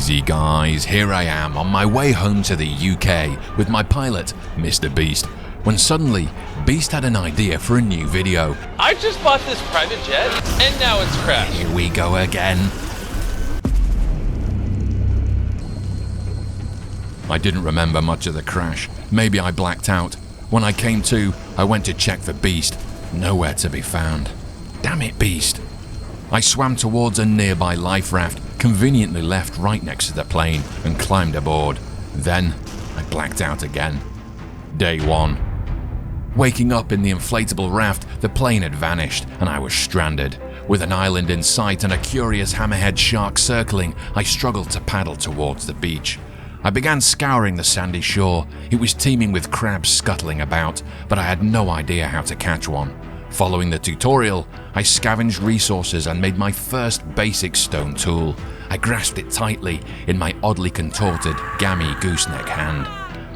Easy guys, here I am on my way home to the UK with my pilot, Mr. Beast, when suddenly Beast had an idea for a new video. I just bought this private jet and now it's crashed. Here we go again. I didn't remember much of the crash. Maybe I blacked out. When I came to, I went to check for Beast. Nowhere to be found. Damn it, Beast. I swam towards a nearby life raft, conveniently left right next to the plane, and climbed aboard. Then, I blacked out again. Day 1. Waking up in the inflatable raft, the plane had vanished, and I was stranded. With an island in sight and a curious hammerhead shark circling, I struggled to paddle towards the beach. I began scouring the sandy shore. It was teeming with crabs scuttling about, but I had no idea how to catch one. Following the tutorial, I scavenged resources and made my first basic stone tool. I grasped it tightly in my oddly contorted, gammy gooseneck hand.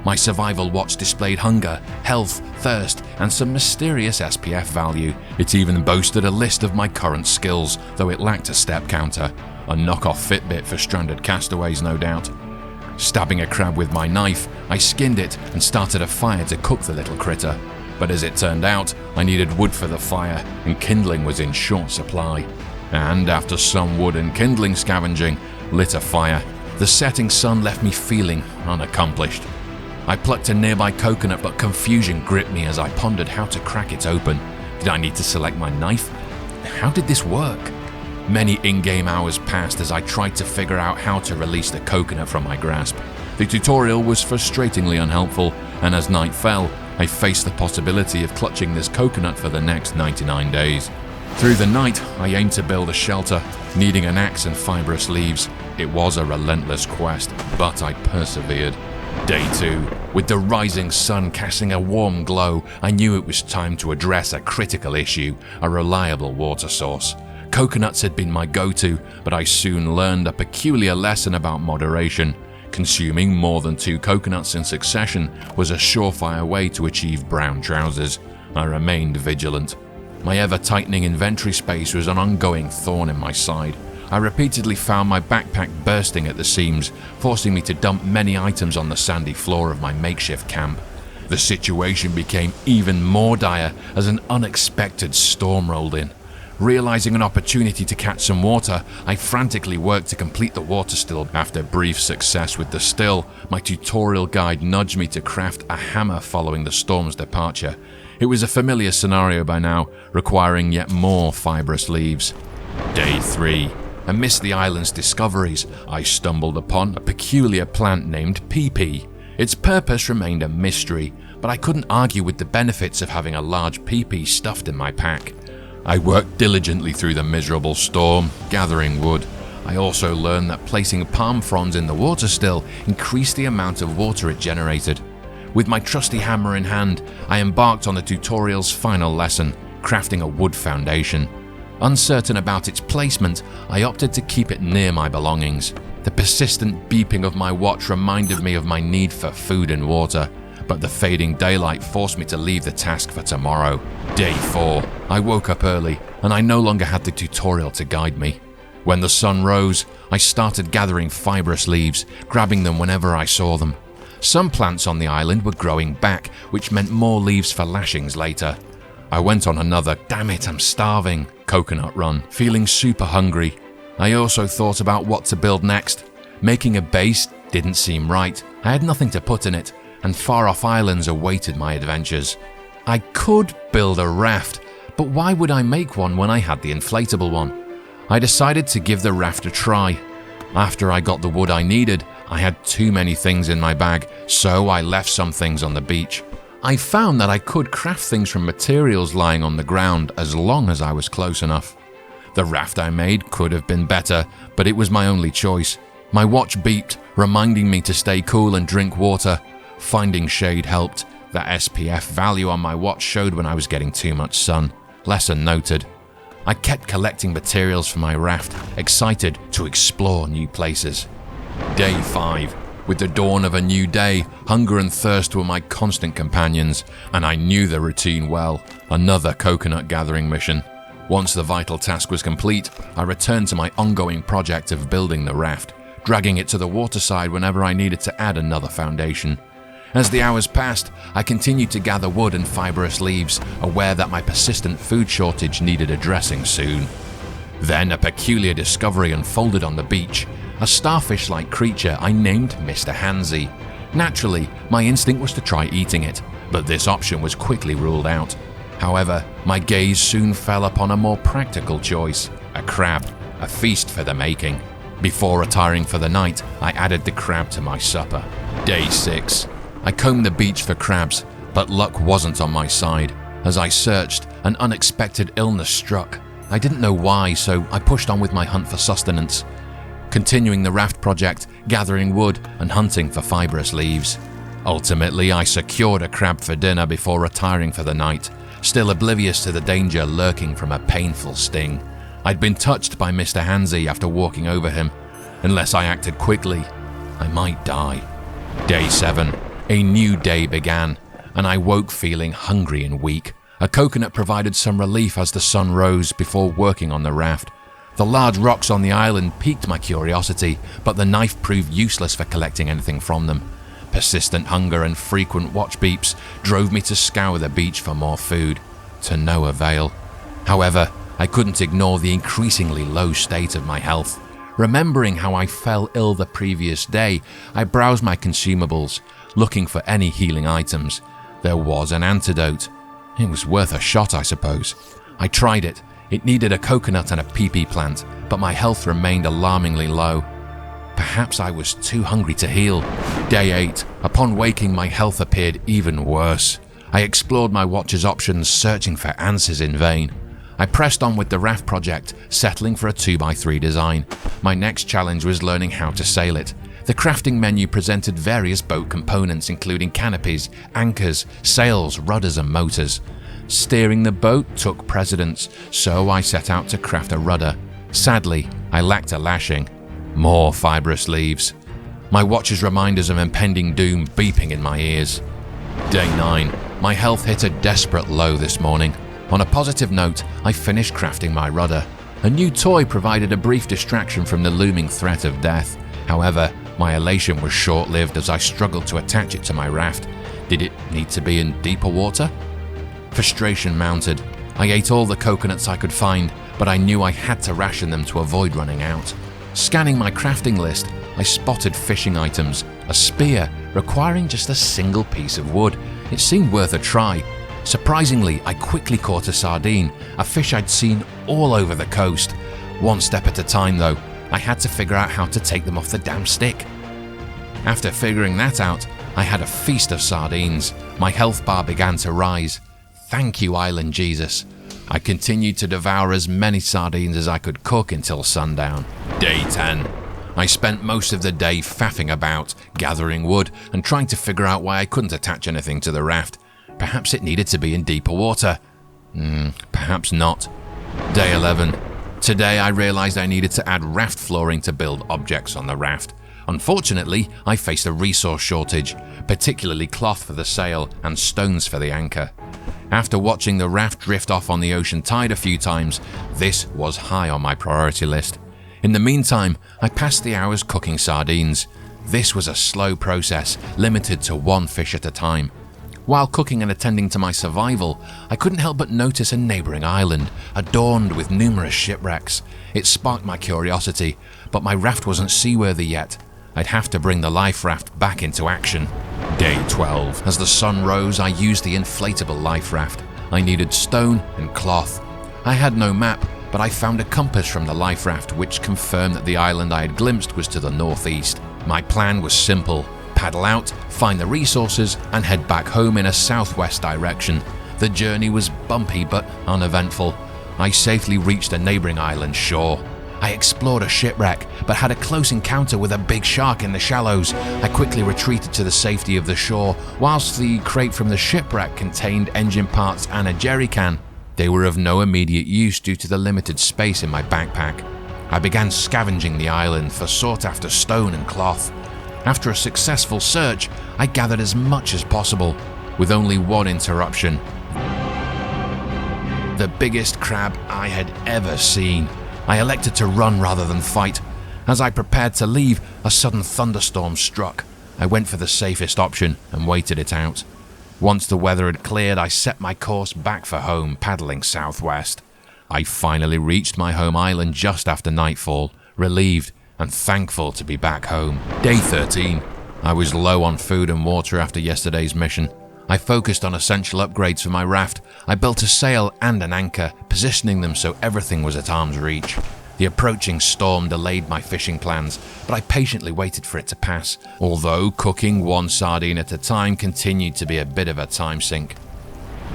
My survival watch displayed hunger, health, thirst, and some mysterious SPF value. It even boasted a list of my current skills, though it lacked a step counter. A knockoff Fitbit for stranded castaways, no doubt. Stabbing a crab with my knife, I skinned it and started a fire to cook the little critter. But as it turned out, I needed wood for the fire, and kindling was in short supply. And after some wood and kindling scavenging, lit a fire. The setting sun left me feeling unaccomplished. I plucked a nearby coconut, but confusion gripped me as I pondered how to crack it open. Did I need to select my knife? How did this work? Many in-game hours passed as I tried to figure out how to release the coconut from my grasp. The tutorial was frustratingly unhelpful, and as night fell, I faced the possibility of clutching this coconut for the next 99 days. Through the night, I aimed to build a shelter, needing an axe and fibrous leaves. It was a relentless quest, but I persevered. Day 2. With the rising sun casting a warm glow, I knew it was time to address a critical issue, a reliable water source. Coconuts had been my go-to, but I soon learned a peculiar lesson about moderation. Consuming more than 2 coconuts in succession was a surefire way to achieve brown trousers. I remained vigilant. My ever-tightening inventory space was an ongoing thorn in my side. I repeatedly found my backpack bursting at the seams, forcing me to dump many items on the sandy floor of my makeshift camp. The situation became even more dire as an unexpected storm rolled in. Realizing an opportunity to catch some water, I frantically worked to complete the water still. After brief success with the still, my tutorial guide nudged me to craft a hammer following the storm's departure. It was a familiar scenario by now, requiring yet more fibrous leaves. Day 3. Amidst the island's discoveries, I stumbled upon a peculiar plant named pee-pee. Its purpose remained a mystery, but I couldn't argue with the benefits of having a large pee-pee stuffed in my pack. I worked diligently through the miserable storm, gathering wood. I also learned that placing palm fronds in the water still increased the amount of water it generated. With my trusty hammer in hand, I embarked on the tutorial's final lesson, crafting a wood foundation. Uncertain about its placement, I opted to keep it near my belongings. The persistent beeping of my watch reminded me of my need for food and water, but the fading daylight forced me to leave the task for tomorrow. Day 4. I woke up early, and I no longer had the tutorial to guide me. When the sun rose, I started gathering fibrous leaves, grabbing them whenever I saw them. Some plants on the island were growing back, which meant more leaves for lashings later. I went on another "damn it, I'm starving" coconut run, feeling super hungry. I also thought about what to build next. Making a base didn't seem right. I had nothing to put in it, and far-off islands awaited my adventures. I could build a raft, but why would I make one when I had the inflatable one? I decided to give the raft a try. After I got the wood I needed, I had too many things in my bag, so I left some things on the beach. I found that I could craft things from materials lying on the ground as long as I was close enough. The raft I made could have been better, but it was my only choice. My watch beeped, reminding me to stay cool and drink water. Finding shade helped. The SPF value on my watch showed when I was getting too much sun. Lesson noted. I kept collecting materials for my raft, excited to explore new places. Day 5. With the dawn of a new day, hunger and thirst were my constant companions, and I knew the routine well. Another coconut gathering mission. Once the vital task was complete, I returned to my ongoing project of building the raft. dragging it to the waterside whenever I needed to add another foundation. As the hours passed, I continued to gather wood and fibrous leaves, aware that my persistent food shortage needed addressing soon. Then a peculiar discovery unfolded on the beach, a starfish-like creature I named Mr. Handsy. Naturally, my instinct was to try eating it, but this option was quickly ruled out. However, my gaze soon fell upon a more practical choice, a crab, a feast for the making. Before retiring for the night, I added the crab to my supper. Day 6. I combed the beach for crabs, but luck wasn't on my side. As I searched, an unexpected illness struck. I didn't know why, so I pushed on with my hunt for sustenance, continuing the raft project, gathering wood and hunting for fibrous leaves. Ultimately, I secured a crab for dinner before retiring for the night, still oblivious to the danger lurking from a painful sting. I'd been touched by Mr. Handsy after walking over him. Unless I acted quickly, I might die. Day 7. A new day began, and I woke feeling hungry and weak. A coconut provided some relief as the sun rose before working on the raft. The large rocks on the island piqued my curiosity, but the knife proved useless for collecting anything from them. Persistent hunger and frequent watch beeps drove me to scour the beach for more food, to no avail. However, I couldn't ignore the increasingly low state of my health. Remembering how I fell ill the previous day, I browsed my consumables, looking for any healing items. There was an antidote. It was worth a shot, I suppose. I tried it. It needed a coconut and a pee plant, but my health remained alarmingly low. Perhaps I was too hungry to heal. Day 8. Upon waking, my health appeared even worse. I explored my watch's options, searching for answers in vain. I pressed on with the raft project, settling for a 2x3 design. My next challenge was learning how to sail it. The crafting menu presented various boat components, including canopies, anchors, sails, rudders and motors. Steering the boat took precedence, so I set out to craft a rudder. Sadly, I lacked a lashing. More fibrous leaves. My watch's reminders of impending doom beeping in my ears. Day 9. My health hit a desperate low this morning. On a positive note, I finished crafting my rudder. A new toy provided a brief distraction from the looming threat of death. However, my elation was short-lived as I struggled to attach it to my raft. Did it need to be in deeper water? Frustration mounted. I ate all the coconuts I could find, but I knew I had to ration them to avoid running out. Scanning my crafting list, I spotted fishing items, a spear requiring just a single piece of wood. It seemed worth a try. Surprisingly, I quickly caught a sardine, a fish I'd seen all over the coast. One step at a time though, I had to figure out how to take them off the damn stick. After figuring that out, I had a feast of sardines. My health bar began to rise. Thank you, Island Jesus. I continued to devour as many sardines as I could cook until sundown. Day 10. I spent most of the day faffing about, gathering wood, and trying to figure out why I couldn't attach anything to the raft. Perhaps it needed to be in deeper water. Perhaps not. Day 11. Today I realized I needed to add raft flooring to build objects on the raft. Unfortunately, I faced a resource shortage, particularly cloth for the sail and stones for the anchor. After watching the raft drift off on the ocean tide a few times, this was high on my priority list. In the meantime, I passed the hours cooking sardines. This was a slow process, limited to one fish at a time. While cooking and attending to my survival, I couldn't help but notice a neighboring island, adorned with numerous shipwrecks. It sparked my curiosity, but my raft wasn't seaworthy yet. I'd have to bring the life raft back into action. Day 12. As the sun rose, I used the inflatable life raft. I needed stone and cloth. I had no map, but I found a compass from the life raft which confirmed that the island I had glimpsed was to the northeast. My plan was simple. Paddle out, find the resources, and head back home in a southwest direction. The journey was bumpy but uneventful. I safely reached a neighboring island's shore. I explored a shipwreck, but had a close encounter with a big shark in the shallows. I quickly retreated to the safety of the shore, whilst the crate from the shipwreck contained engine parts and a jerry can. They were of no immediate use due to the limited space in my backpack. I began scavenging the island for sought-after stone and cloth. After a successful search, I gathered as much as possible, with only one interruption. The biggest crab I had ever seen. I elected to run rather than fight. As I prepared to leave, a sudden thunderstorm struck. I went for the safest option and waited it out. Once the weather had cleared, I set my course back for home, paddling southwest. I finally reached my home island just after nightfall, relieved and thankful to be back home. Day 13. I was low on food and water after yesterday's mission. I focused on essential upgrades for my raft. I built a sail and an anchor, positioning them so everything was at arm's reach. The approaching storm delayed my fishing plans, but I patiently waited for it to pass, although cooking one sardine at a time continued to be a bit of a time sink.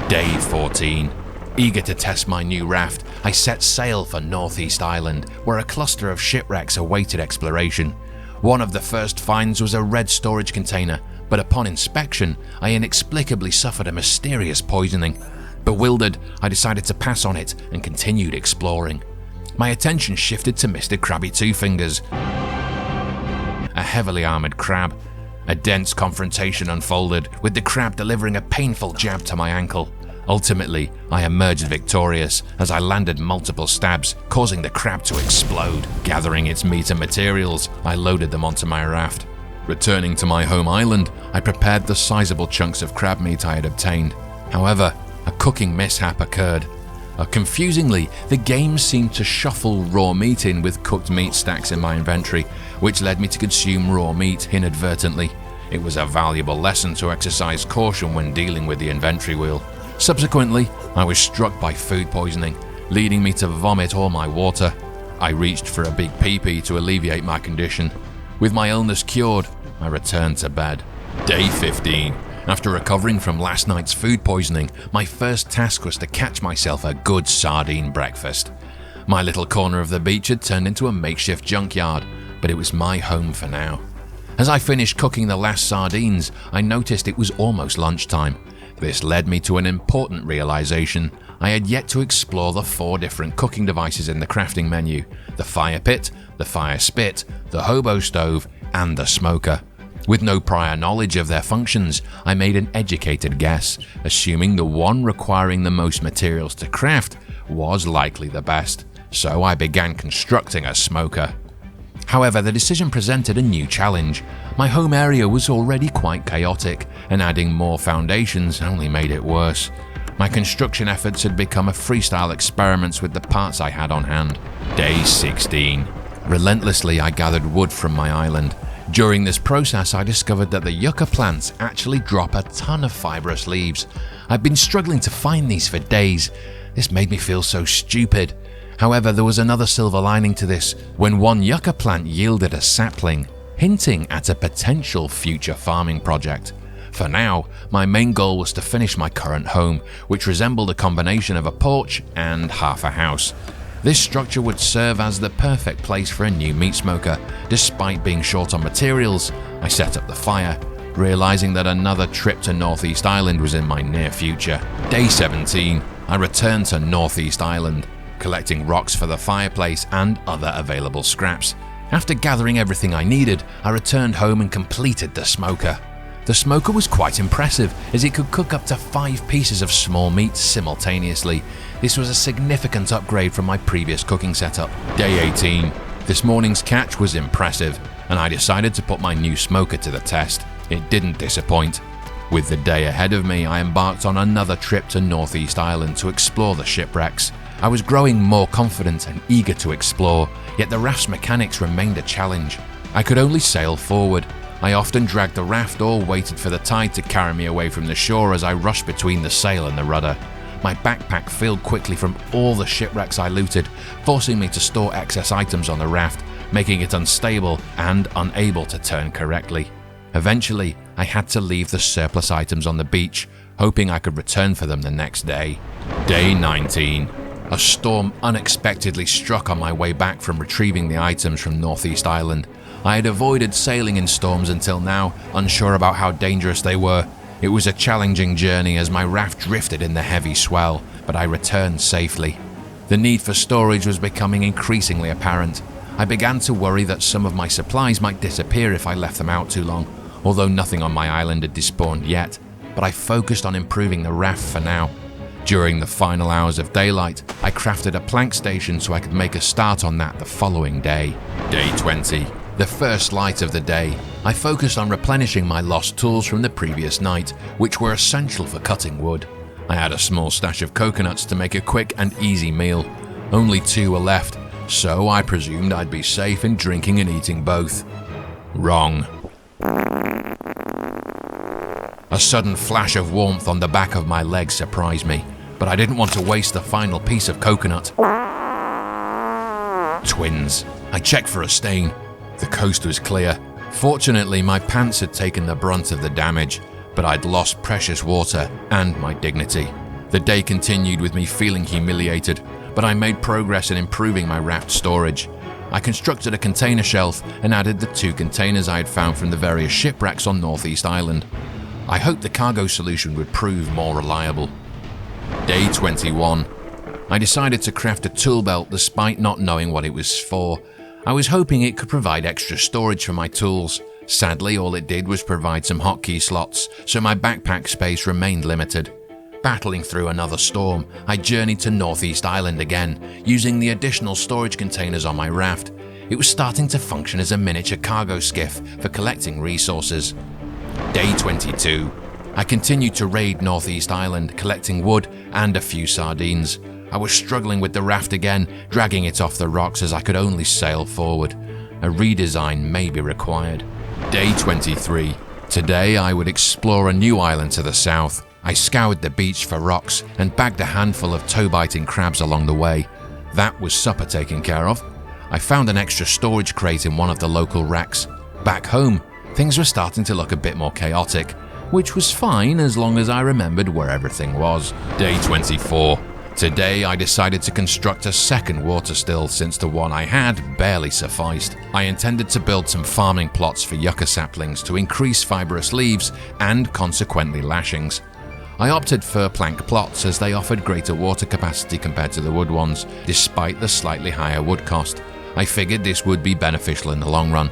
Day 14. Eager to test my new raft, I set sail for Northeast Island, where a cluster of shipwrecks awaited exploration. One of the first finds was a red storage container, but upon inspection, I inexplicably suffered a mysterious poisoning. Bewildered, I decided to pass on it and continued exploring. My attention shifted to Mr. Krabby Two Fingers, a heavily armored crab. A dense confrontation unfolded, with the crab delivering a painful jab to my ankle. Ultimately, I emerged victorious as I landed multiple stabs, causing the crab to explode. Gathering its meat and materials, I loaded them onto my raft. Returning to my home island, I prepared the sizable chunks of crab meat I had obtained. However, a cooking mishap occurred. Confusingly, the game seemed to shuffle raw meat in with cooked meat stacks in my inventory, which led me to consume raw meat inadvertently. It was a valuable lesson to exercise caution when dealing with the inventory wheel. Subsequently, I was struck by food poisoning, leading me to vomit all my water. I reached for a big pee-pee to alleviate my condition. With my illness cured, I returned to bed. Day 15. After recovering from last night's food poisoning, my first task was to catch myself a good sardine breakfast. My little corner of the beach had turned into a makeshift junkyard, but it was my home for now. As I finished cooking the last sardines, I noticed it was almost lunchtime. This led me to an important realization. I had yet to explore the 4 different cooking devices in the crafting menu: the fire pit, the fire spit, the hobo stove, and the smoker. With no prior knowledge of their functions, I made an educated guess, assuming the one requiring the most materials to craft was likely the best. So I began constructing a smoker. However, the decision presented a new challenge. My home area was already quite chaotic, and adding more foundations only made it worse. My construction efforts had become a freestyle experiment with the parts I had on hand. Day 16. Relentlessly, I gathered wood from my island. During this process, I discovered that the yucca plants actually drop a ton of fibrous leaves. I'd been struggling to find these for days. This made me feel so stupid. However, there was another silver lining to this when one yucca plant yielded a sapling, hinting at a potential future farming project. For now, my main goal was to finish my current home, which resembled a combination of a porch and half a house. This structure would serve as the perfect place for a new meat smoker. Despite being short on materials, I set up the fire, realizing that another trip to Northeast Island was in my near future. Day 17, I returned to Northeast Island, collecting rocks for the fireplace and other available scraps. After gathering everything I needed, I returned home and completed the smoker. The smoker was quite impressive, as it could cook up to 5 pieces of small meat simultaneously. This was a significant upgrade from my previous cooking setup. Day 18. This morning's catch was impressive, and I decided to put my new smoker to the test. It didn't disappoint. With the day ahead of me, I embarked on another trip to Northeast Island to explore the shipwrecks. I was growing more confident and eager to explore, yet the raft's mechanics remained a challenge. I could only sail forward. I often dragged the raft or waited for the tide to carry me away from the shore as I rushed between the sail and the rudder. My backpack filled quickly from all the shipwrecks I looted, forcing me to store excess items on the raft, making it unstable and unable to turn correctly. Eventually, I had to leave the surplus items on the beach, hoping I could return for them the next day. Day 19. A storm unexpectedly struck on my way back from retrieving the items from Northeast Island. I had avoided sailing in storms until now, unsure about how dangerous they were. It was a challenging journey as my raft drifted in the heavy swell, but I returned safely. The need for storage was becoming increasingly apparent. I began to worry that some of my supplies might disappear if I left them out too long, although nothing on my island had despawned yet, but I focused on improving the raft for now. During the final hours of daylight, I crafted a plank station so I could make a start on that the following day. Day 20. The first light of the day, I focused on replenishing my lost tools from the previous night, which were essential for cutting wood. I had a small stash of coconuts to make a quick and easy meal. Only 2 were left, so I presumed I'd be safe in drinking and eating both. Wrong. A sudden flash of warmth on the back of my leg surprised me, but I didn't want to waste the final piece of coconut. Twins. I checked for a stain. The coast was clear. Fortunately, my pants had taken the brunt of the damage, but I'd lost precious water and my dignity. The day continued with me feeling humiliated, but I made progress in improving my raft storage. I constructed a container shelf and added the 2 containers I had found from the various shipwrecks on Northeast Island. I hoped the cargo solution would prove more reliable. Day 21. I decided to craft a tool belt despite not knowing what it was for. I was hoping it could provide extra storage for my tools. Sadly, all it did was provide some hotkey slots, so my backpack space remained limited. Battling through another storm, I journeyed to Northeast Island again, using the additional storage containers on my raft. It was starting to function as a miniature cargo skiff for collecting resources. Day 22. I continued to raid Northeast Island, collecting wood and a few sardines. I was struggling with the raft again, dragging it off the rocks as I could only sail forward. A redesign may be required. Day 23. Today I would explore a new island to the south. I scoured the beach for rocks and bagged a handful of toe-biting crabs along the way. That was supper taken care of. I found an extra storage crate in one of the local wrecks. Back home, things were starting to look a bit more chaotic, which was fine as long as I remembered where everything was. Day 24. Today I decided to construct a second water still since the one I had barely sufficed. I intended to build some farming plots for yucca saplings to increase fibrous leaves and consequently lashings. I opted for plank plots as they offered greater water capacity compared to the wood ones, despite the slightly higher wood cost. I figured this would be beneficial in the long run.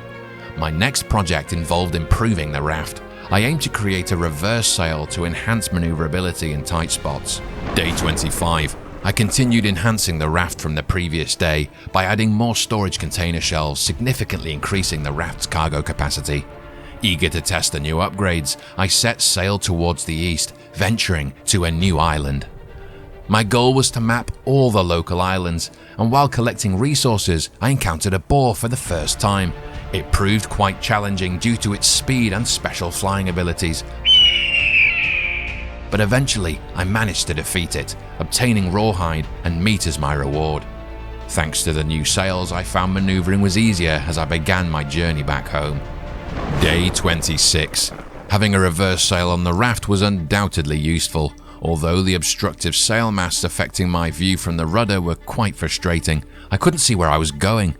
My next project involved improving the raft. I aimed to create a reverse sail to enhance maneuverability in tight spots. Day 25. I continued enhancing the raft from the previous day by adding more storage container shelves, significantly increasing the raft's cargo capacity. Eager to test the new upgrades, I set sail towards the east, venturing to a new island. My goal was to map all the local islands, and while collecting resources, I encountered a boar for the first time. It proved quite challenging due to its speed and special flying abilities. But eventually, I managed to defeat it, obtaining rawhide and meat as my reward. Thanks to the new sails, I found maneuvering was easier as I began my journey back home. Day 26. Having a reverse sail on the raft was undoubtedly useful, although the obstructive sail masts affecting my view from the rudder were quite frustrating. I couldn't see where I was going.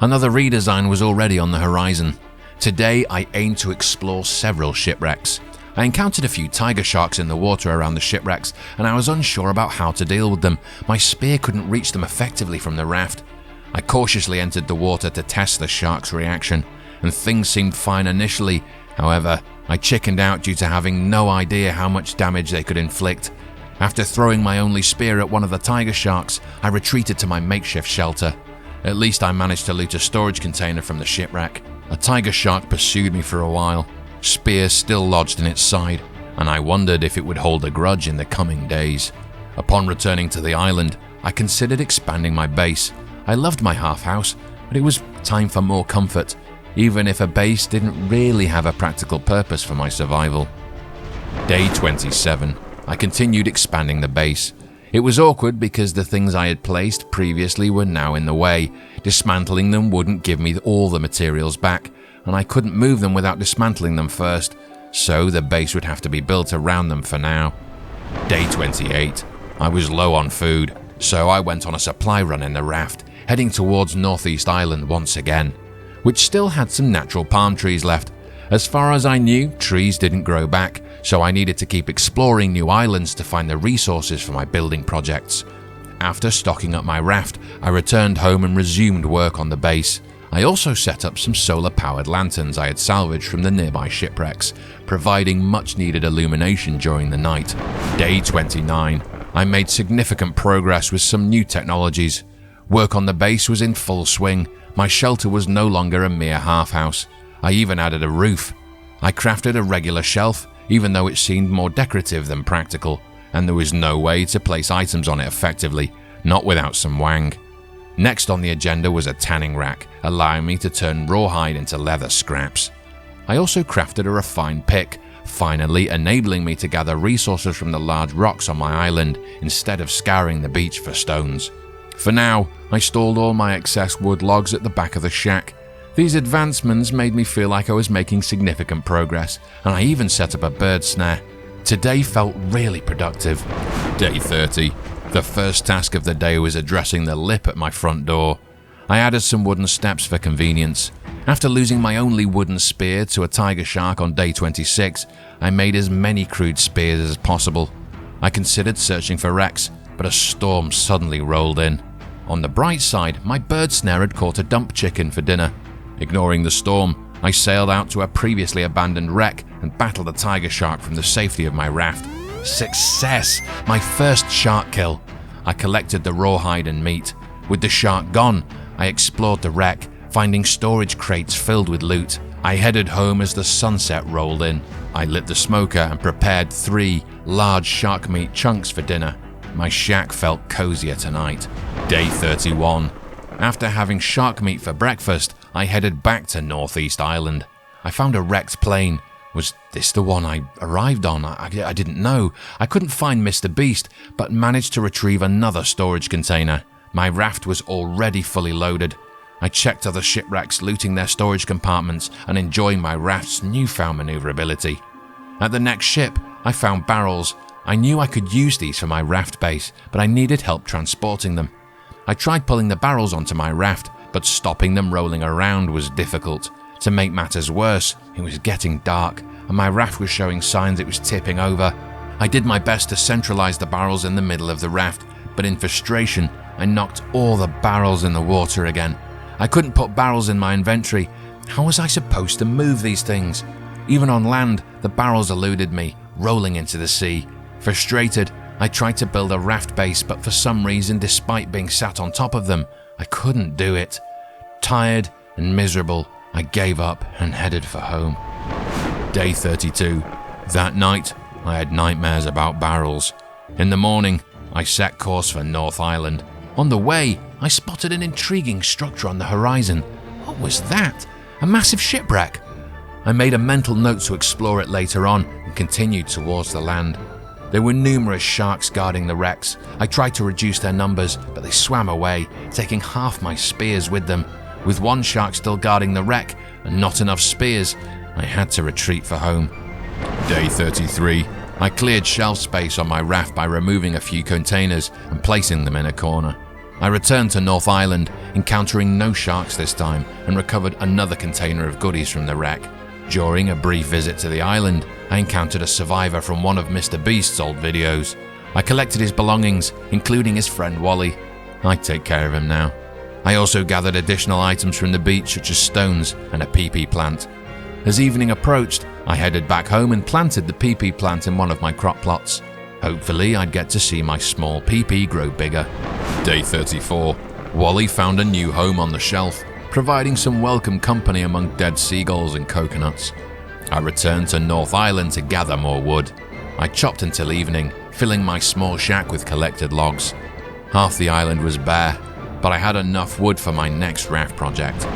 Another redesign was already on the horizon. Today, I aimed to explore several shipwrecks. I encountered a few tiger sharks in the water around the shipwrecks, and I was unsure about how to deal with them. My spear couldn't reach them effectively from the raft. I cautiously entered the water to test the shark's reaction, and things seemed fine initially. However, I chickened out due to having no idea how much damage they could inflict. After throwing my only spear at one of the tiger sharks, I retreated to my makeshift shelter. At least I managed to loot a storage container from the shipwreck. A tiger shark pursued me for a while, spear still lodged in its side, and I wondered if it would hold a grudge in the coming days. Upon returning to the island, I considered expanding my base. I loved my half house, but it was time for more comfort, even if a base didn't really have a practical purpose for my survival. Day 27. I continued expanding the base. It was awkward because the things I had placed previously were now in the way. Dismantling them wouldn't give me all the materials back, and I couldn't move them without dismantling them first, so the base would have to be built around them for now. Day 28. I was low on food, so I went on a supply run in the raft, heading towards Northeast Island once again, which still had some natural palm trees left. As far as I knew, trees didn't grow back, so I needed to keep exploring new islands to find the resources for my building projects. After stocking up my raft, I returned home and resumed work on the base. I also set up some solar-powered lanterns I had salvaged from the nearby shipwrecks, providing much-needed illumination during the night. Day 29. I made significant progress with some new technologies. Work on the base was in full swing. My shelter was no longer a mere half house. I even added a roof. I crafted a regular shelf, even though it seemed more decorative than practical, and there was no way to place items on it effectively, not without some wang. Next on the agenda was a tanning rack, allowing me to turn rawhide into leather scraps. I also crafted a refined pick, finally enabling me to gather resources from the large rocks on my island instead of scouring the beach for stones. For now, I stored all my excess wood logs at the back of the shack. These advancements made me feel like I was making significant progress, and I even set up a bird snare. Today felt really productive. Day 30. The first task of the day was addressing the lip at my front door. I added some wooden steps for convenience. After losing my only wooden spear to a tiger shark on day 26, I made as many crude spears as possible. I considered searching for wrecks, but a storm suddenly rolled in. On the bright side, my bird snare had caught a dump chicken for dinner. Ignoring the storm, I sailed out to a previously abandoned wreck and battled a tiger shark from the safety of my raft. Success! My first shark kill. I collected the rawhide and meat. With the shark gone, I explored the wreck, finding storage crates filled with loot. I headed home as the sunset rolled in. I lit the smoker and prepared 3 large shark meat chunks for dinner. My shack felt cozier tonight. Day 31. After having shark meat for breakfast, I headed back to Northeast Island. I found a wrecked plane. Was this the one I arrived on? I didn't know. I couldn't find Mr. Beast, but managed to retrieve another storage container. My raft was already fully loaded. I checked other shipwrecks, looting their storage compartments and enjoying my raft's newfound maneuverability. At the next ship, I found barrels. I knew I could use these for my raft base, but I needed help transporting them. I tried pulling the barrels onto my raft, but stopping them rolling around was difficult. To make matters worse, it was getting dark, and my raft was showing signs it was tipping over. I did my best to centralize the barrels in the middle of the raft, but in frustration, I knocked all the barrels in the water again. I couldn't put barrels in my inventory. How was I supposed to move these things? Even on land, the barrels eluded me, rolling into the sea. Frustrated, I tried to build a raft base, but for some reason, despite being sat on top of them, I couldn't do it. Tired and miserable, I gave up and headed for home. Day 32. That night, I had nightmares about barrels. In the morning, I set course for North Island. On the way, I spotted an intriguing structure on the horizon. What was that? A massive shipwreck? I made a mental note to explore it later on and continued towards the land. There were numerous sharks guarding the wrecks. I tried to reduce their numbers, but they swam away, taking half my spears with them. With one shark still guarding the wreck and not enough spears, I had to retreat for home. Day 33. I cleared shelf space on my raft by removing a few containers and placing them in a corner. I returned to North Island, encountering no sharks this time, and recovered another container of goodies from the wreck. During a brief visit to the island, I encountered a survivor from one of Mr. Beast's old videos. I collected his belongings, including his friend Wally. I take care of him now. I also gathered additional items from the beach such as stones and a pee-pee plant. As evening approached, I headed back home and planted the pee-pee plant in one of my crop plots. Hopefully I'd get to see my small pee-pee grow bigger. Day 34. Wally found a new home on the shelf, providing some welcome company among dead seagulls and coconuts. I returned to North Island to gather more wood. I chopped until evening, filling my small shack with collected logs. Half the island was bare, but I had enough wood for my next raft project.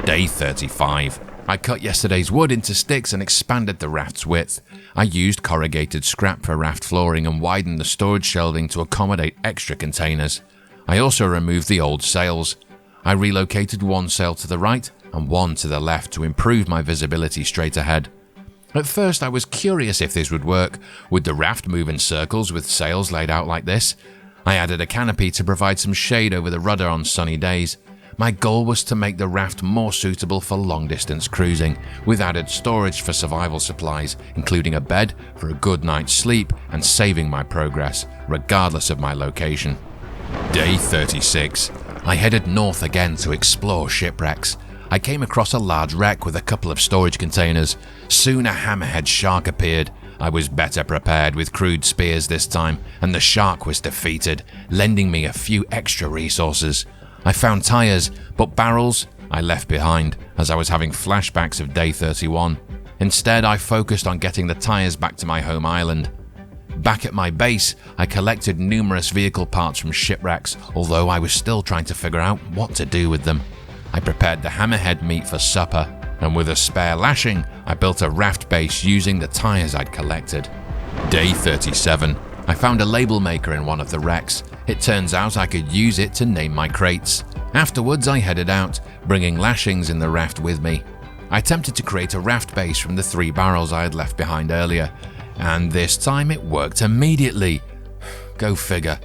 Day 35. I cut yesterday's wood into sticks and expanded the raft's width. I used corrugated scrap for raft flooring and widened the storage shelving to accommodate extra containers. I also removed the old sails. I relocated one sail to the right and one to the left to improve my visibility straight ahead. At first I was curious if this would work. Would the raft move in circles with sails laid out like this? I added a canopy to provide some shade over the rudder on sunny days. My goal was to make the raft more suitable for long-distance cruising, with added storage for survival supplies, including a bed for a good night's sleep and saving my progress, regardless of my location. Day 36. I headed north again to explore shipwrecks. I came across a large wreck with a couple of storage containers. Soon a hammerhead shark appeared. I was better prepared with crude spears this time, and the shark was defeated, lending me a few extra resources. I found tires, but barrels I left behind as I was having flashbacks of day 31. Instead, I focused on getting the tires back to my home island. Back at my base, I collected numerous vehicle parts from shipwrecks, although I was still trying to figure out what to do with them. I prepared the hammerhead meat for supper, and with a spare lashing, I built a raft base using the tires I'd collected. Day 37. I found a label maker in one of the wrecks. It turns out I could use it to name my crates. Afterwards, I headed out, bringing lashings in the raft with me. I attempted to create a raft base from the 3 barrels I had left behind earlier, and this time it worked immediately. Go figure.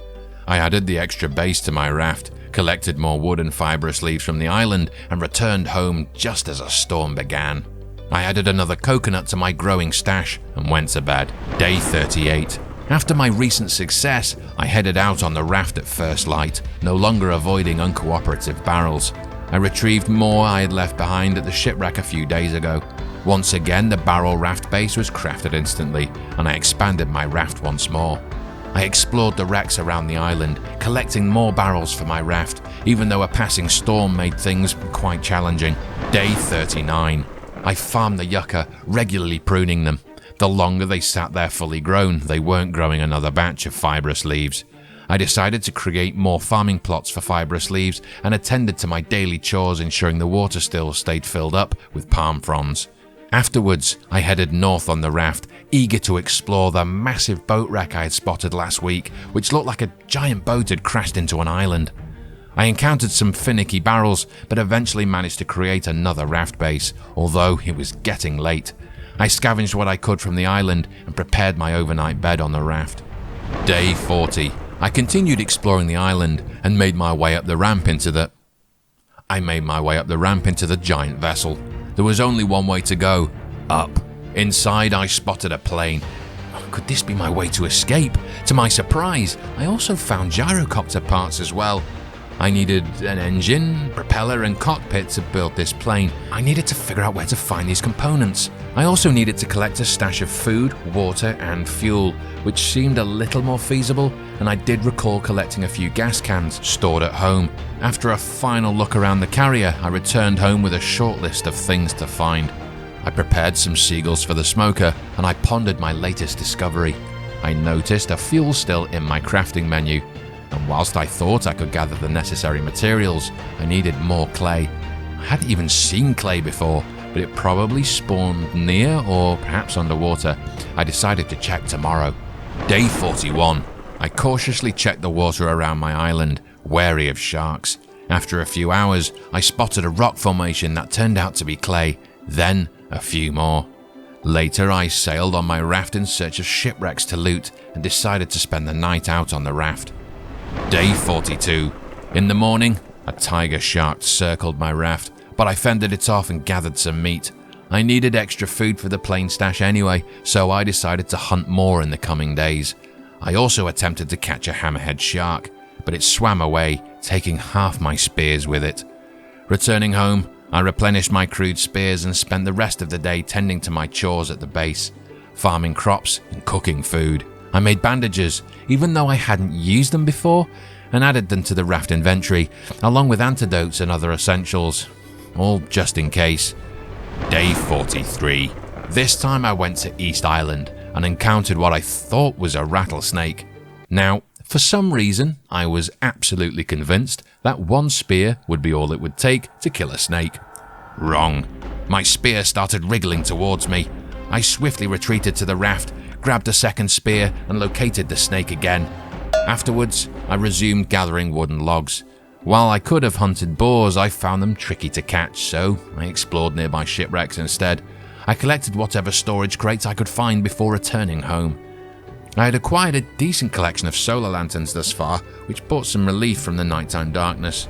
I added the extra base to my raft, collected more wood and fibrous leaves from the island, and returned home just as a storm began. I added another coconut to my growing stash and went to bed. Day 38. After my recent success, I headed out on the raft at first light, no longer avoiding uncooperative barrels. I retrieved more I had left behind at the shipwreck a few days ago. Once again, the barrel raft base was crafted instantly, and I expanded my raft once more. I explored the wrecks around the island, collecting more barrels for my raft, even though a passing storm made things quite challenging. Day 39. I farmed the yucca, regularly pruning them. The longer they sat there fully grown, they weren't growing another batch of fibrous leaves. I decided to create more farming plots for fibrous leaves and attended to my daily chores, ensuring the water still stayed filled up with palm fronds. Afterwards, I headed north on the raft, eager to explore the massive boat wreck I had spotted last week, which looked like a giant boat had crashed into an island. I encountered some finicky barrels, but eventually managed to create another raft base, although it was getting late. I scavenged what I could from the island and prepared my overnight bed on the raft. Day 40. I continued exploring the island and made my way up the ramp into the giant vessel. There was only one way to go, up. Inside, I spotted a plane. Could this be my way to escape? To my surprise, I also found gyrocopter parts as well. I needed an engine, propeller, and cockpit to build this plane. I needed to figure out where to find these components. I also needed to collect a stash of food, water, and fuel, which seemed a little more feasible, and I did recall collecting a few gas cans stored at home. After a final look around the carrier, I returned home with a short list of things to find. I prepared some seagulls for the smoker, and I pondered my latest discovery. I noticed a fuel still in my crafting menu, and whilst I thought I could gather the necessary materials, I needed more clay. I hadn't even seen clay before, but it probably spawned near or perhaps underwater. I decided to check tomorrow. Day 41. I cautiously checked the water around my island, wary of sharks. After a few hours, I spotted a rock formation that turned out to be clay, then a few more. Later, I sailed on my raft in search of shipwrecks to loot and decided to spend the night out on the raft. Day 42. In the morning, a tiger shark circled my raft, but I fended it off and gathered some meat. I needed extra food for the plane stash anyway, so I decided to hunt more in the coming days. I also attempted to catch a hammerhead shark, but it swam away, taking half my spears with it. Returning home, I replenished my crude spears and spent the rest of the day tending to my chores at the base, farming crops and cooking food. I made bandages, even though I hadn't used them before, and added them to the raft inventory, along with antidotes and other essentials, all just in case. Day 43. This time I went to East Island and encountered what I thought was a rattlesnake. Now, for some reason, I was absolutely convinced that one spear would be all it would take to kill a snake. Wrong. My spear started wriggling towards me. I swiftly retreated to the raft, grabbed a second spear, and located the snake again. Afterwards, I resumed gathering wood and logs. While I could have hunted boars, I found them tricky to catch, so I explored nearby shipwrecks instead. I collected whatever storage crates I could find before returning home. I had acquired a decent collection of solar lanterns thus far, which brought some relief from the nighttime darkness.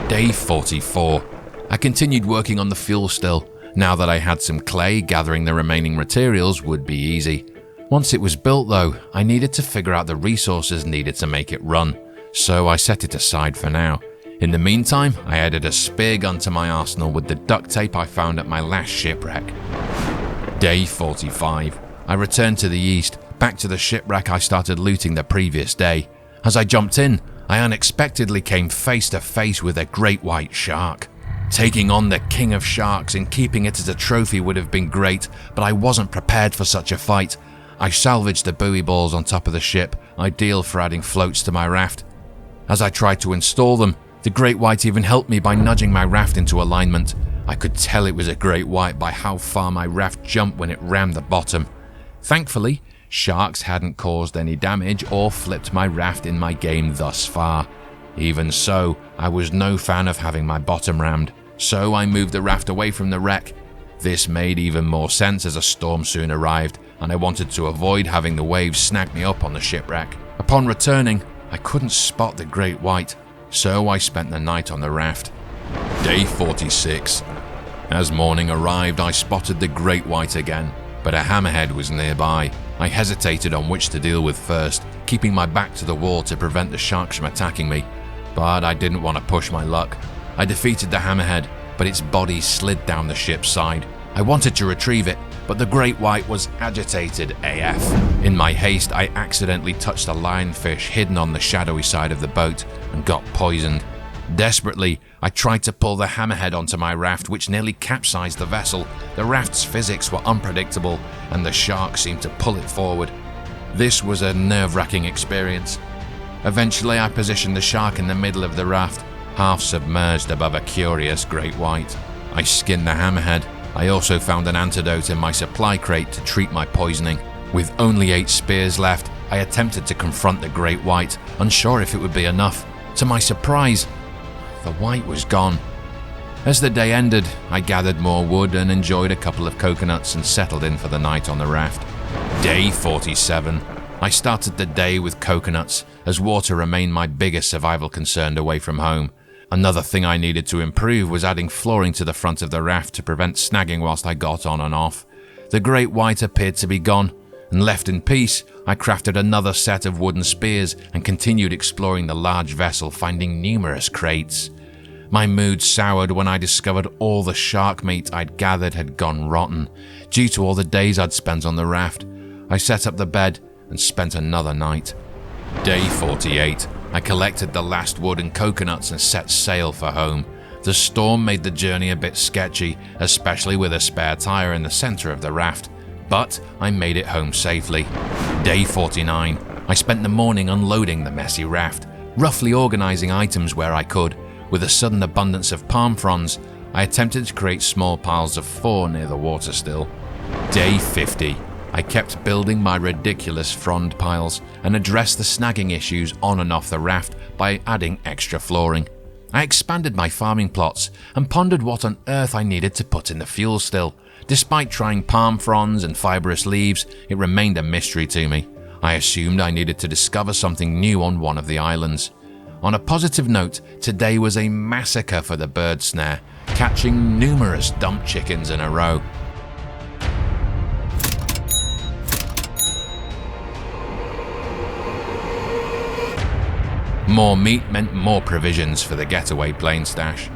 Day 44. I continued working on the fuel still. Now that I had some clay, gathering the remaining materials would be easy. Once it was built though, I needed to figure out the resources needed to make it run, so I set it aside for now. In the meantime, I added a spear gun to my arsenal with the duct tape I found at my last shipwreck. Day 45. I returned to the east, back to the shipwreck I started looting the previous day. As I jumped in, I unexpectedly came face to face with a great white shark. Taking on the king of sharks and keeping it as a trophy would have been great, but I wasn't prepared for such a fight. I salvaged the buoy balls on top of the ship, ideal for adding floats to my raft. As I tried to install them, the great white even helped me by nudging my raft into alignment. I could tell it was a great white by how far my raft jumped when it rammed the bottom. Thankfully, sharks hadn't caused any damage or flipped my raft in my game thus far. Even so, I was no fan of having my bottom rammed, so I moved the raft away from the wreck. This made even more sense as a storm soon arrived, and I wanted to avoid having the waves snag me up on the shipwreck. Upon returning, I couldn't spot the great white, so I spent the night on the raft. Day 46. As morning arrived, I spotted the great white again, but a hammerhead was nearby. I hesitated on which to deal with first, keeping my back to the wall to prevent the sharks from attacking me, but I didn't want to push my luck. I defeated the hammerhead, but its body slid down the ship's side. I wanted to retrieve it, but the great white was agitated AF. In my haste, I accidentally touched a lionfish hidden on the shadowy side of the boat and got poisoned. Desperately, I tried to pull the hammerhead onto my raft, which nearly capsized the vessel. The raft's physics were unpredictable, and the shark seemed to pull it forward. This was a nerve-wracking experience. Eventually, I positioned the shark in the middle of the raft, half submerged above a curious great white. I skinned the hammerhead. I also found an antidote in my supply crate to treat my poisoning. With only 8 spears left, I attempted to confront the great white, unsure if it would be enough. To my surprise, the white was gone. As the day ended, I gathered more wood and enjoyed a couple of coconuts and settled in for the night on the raft. Day 47. I started the day with coconuts, as water remained my biggest survival concern away from home. Another thing I needed to improve was adding flooring to the front of the raft to prevent snagging whilst I got on and off. The great white appeared to be gone, and left in peace, I crafted another set of wooden spears and continued exploring the large vessel, finding numerous crates. My mood soured when I discovered all the shark meat I'd gathered had gone rotten, due to all the days I'd spent on the raft. I set up the bed and spent another night. Day 48. I collected the last wood and coconuts and set sail for home. The storm made the journey a bit sketchy, especially with a spare tire in the center of the raft, but I made it home safely. Day 49. I spent the morning unloading the messy raft, roughly organizing items where I could. With a sudden abundance of palm fronds, I attempted to create small piles of 4 near the water still. Day 50. I kept building my ridiculous frond piles and addressed the snagging issues on and off the raft by adding extra flooring. I expanded my farming plots and pondered what on earth I needed to put in the fuel still. Despite trying palm fronds and fibrous leaves, it remained a mystery to me. I assumed I needed to discover something new on one of the islands. On a positive note, today was a massacre for the bird snare, catching numerous dump chickens in a row. More meat meant more provisions for the getaway plane stash.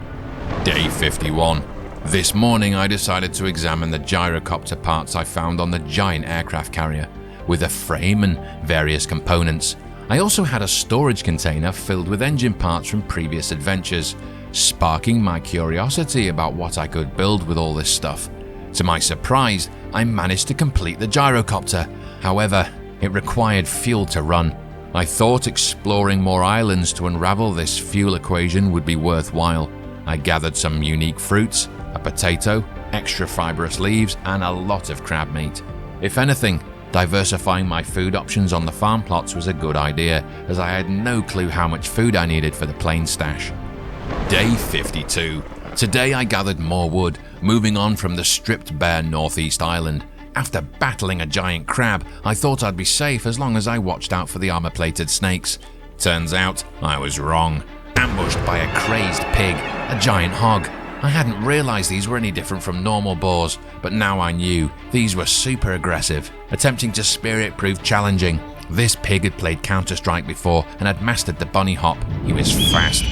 Day 51. This morning I decided to examine the gyrocopter parts I found on the giant aircraft carrier, with a frame and various components. I also had a storage container filled with engine parts from previous adventures, sparking my curiosity about what I could build with all this stuff. To my surprise, I managed to complete the gyrocopter. However, it required fuel to run. I thought exploring more islands to unravel this fuel equation would be worthwhile. I gathered some unique fruits, a potato, extra fibrous leaves, and a lot of crab meat. If anything, diversifying my food options on the farm plots was a good idea, as I had no clue how much food I needed for the plane stash. Day 52. Today I gathered more wood, moving on from the stripped bare northeast island. After battling a giant crab, I thought I'd be safe as long as I watched out for the armor-plated snakes. Turns out, I was wrong. Ambushed by a crazed pig, a giant hog. I hadn't realized these were any different from normal boars, but now I knew. These were super aggressive. Attempting to spear it proved challenging. This pig had played Counter-Strike before and had mastered the bunny hop. He was fast.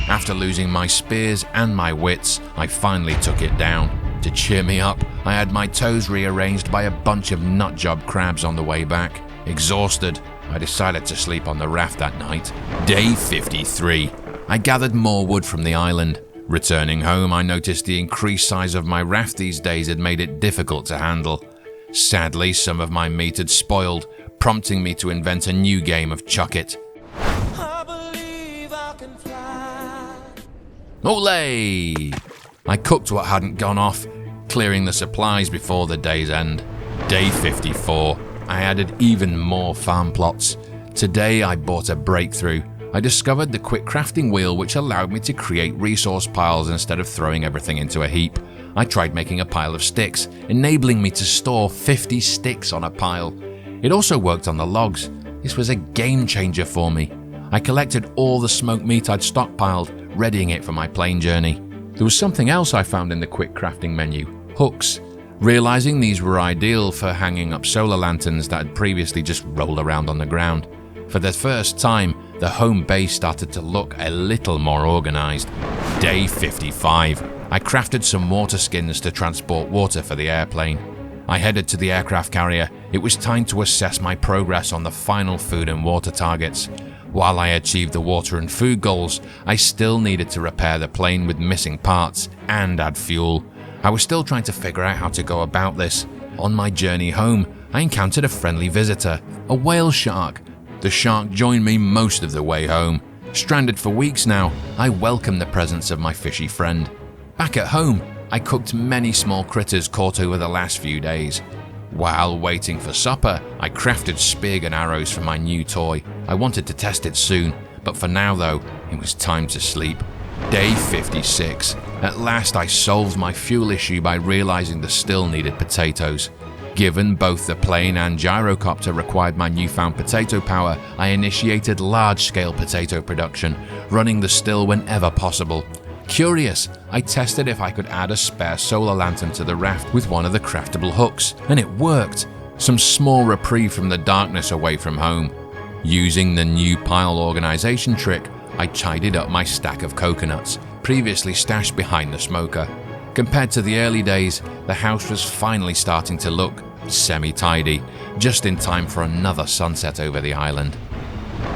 After losing my spears and my wits, I finally took it down. To cheer me up, I had my toes rearranged by a bunch of nutjob crabs on the way back. Exhausted, I decided to sleep on the raft that night. Day 53. I gathered more wood from the island. Returning home, I noticed the increased size of my raft these days had made it difficult to handle. Sadly, some of my meat had spoiled, prompting me to invent a new game of chuck it. I believe I can fly. Olé! I cooked what hadn't gone off, clearing the supplies before the day's end. Day 54. I added even more farm plots. Today I bought a breakthrough. I discovered the quick crafting wheel, which allowed me to create resource piles instead of throwing everything into a heap. I tried making a pile of sticks, enabling me to store 50 sticks on a pile. It also worked on the logs. This was a game changer for me. I collected all the smoked meat I'd stockpiled, readying it for my plane journey. There was something else I found in the quick crafting menu: hooks. Realizing these were ideal for hanging up solar lanterns that had previously just rolled around on the ground. For the first time, the home base started to look a little more organized. Day 55. I crafted some water skins to transport water for the airplane. I headed to the aircraft carrier. It was time to assess my progress on the final food and water targets. While I achieved the water and food goals, I still needed to repair the plane with missing parts and add fuel. I was still trying to figure out how to go about this. On my journey home, I encountered a friendly visitor, a whale shark. The shark joined me most of the way home. Stranded for weeks now, I welcomed the presence of my fishy friend. Back at home, I cooked many small critters caught over the last few days. While waiting for supper, I crafted spear and arrows for my new toy. I wanted to test it soon, but for now though, it was time to sleep. Day 56. At last I solved my fuel issue by realizing the still needed potatoes. Given both the plane and gyrocopter required my newfound potato power, I initiated large-scale potato production, running the still whenever possible. Curious, I tested if I could add a spare solar lantern to the raft with one of the craftable hooks, and it worked. Some small reprieve from the darkness away from home. Using the new pile organization trick, I tidied up my stack of coconuts, previously stashed behind the smoker. Compared to the early days, the house was finally starting to look semi-tidy, just in time for another sunset over the island.